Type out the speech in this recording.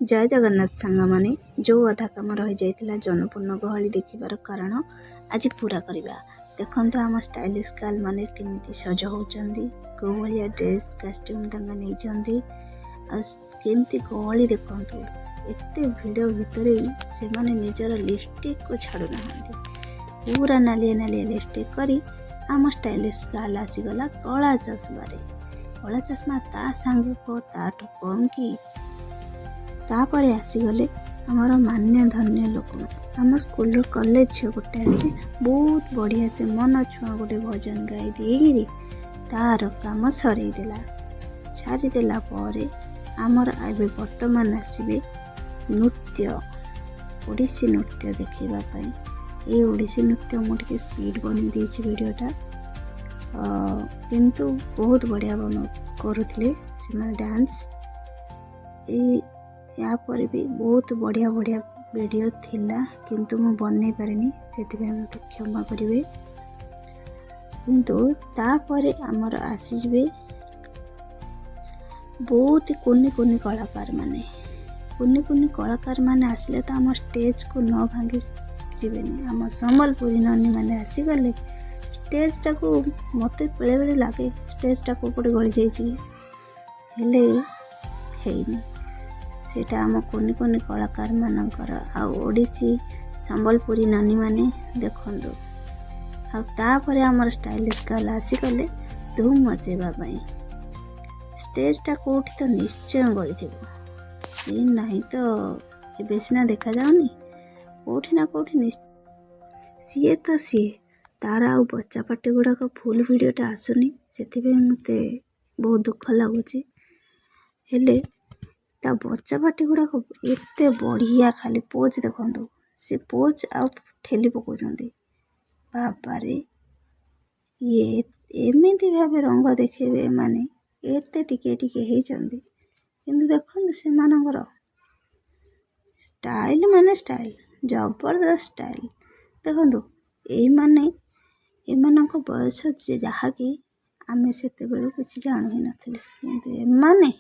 जय जगन्नाथ सांग माने जो अधा कम रही जाइतिला जनपूर्ण गहली देखिबार कारण आज पूरा करवा। देखते आम स्टाइलिश गर्ल माने केमिति सज होचंदी, को भलिया ड्रेस कॉस्ट्यूम तंगा नेचंदी आ केमिति गहली देखंतु। एते भिड़ भितर से माने निजर लिपस्टिक को छाड़ू नहांती। पूरा नालिया नालिया लिपस्टिक करी आम स्टाइलिश गर्ल आसीगला कला चश्मा। कला चश्मा ता सांगे को ताठू कम कि तापर आसीगले आमर मान्य धन्य लोक आम स्कूल कॉलेज झील गोटे आसी बहुत बढ़िया से मन छुआ गोटे भजन गाई देरी तार काम सरईदेला। सारीदेला आमर आबे वर्तमान आसबे नृत्य ओडिसी नृत्य देखापी। ये ओडिसी नृत्य मुझे स्पीड बनी देछि वीडियोटा किंतु बहुत बढ़िया करुले से डांस। या पर भी बहुत बढ़िया बढ़िया वीडियो थिला किंतु मु बनै पारिनी से मत क्षमा करेंगे। किंतु तापर आमर आसीजे बहुत कुनी कुनी कलाकार माने आसले तो आम स्टेज को न भांगी जीवेनी। आम संबलपुरी ननी मैंने आसीगले स्टेज टाक मत बेले बेले लगे स्टेज टाक ऊपर गली जाइए सेटा आम कुनी कुनी कलाकार मानकर ओडिसी संबलपुरी ननी माने देखंदु। तापर आमर स्टाइलिश गर्ल आसीगले धूम मचेबा पई। स्टेज टा कोठी तो निश्चय गली थी नहीं तो ये सीना देखा जाऊनी कोठी ना कोठी सीए तो सीए तार आ बच्चा पार्टी गुड़ाक फुल वीडियोटा आसुनी से मत बहुत दुख लगुच। हेले ता बच्चा पार्टी गुड़ाक एत बढ़िया खाली पोज देखो से पोज आ ठेली पकाउछंती बाबारे ये एमती भाव रंग देखेबे माने एते टिके टिके हेचंती किंतु देखो से मानकर स्टाइल माने स्टाइल जबरदस्त स्टाइल देखो ये माने एमानक बयस जहाँकि आमे सेते बेलू किछि जानु ही नथिले किंतु एमाने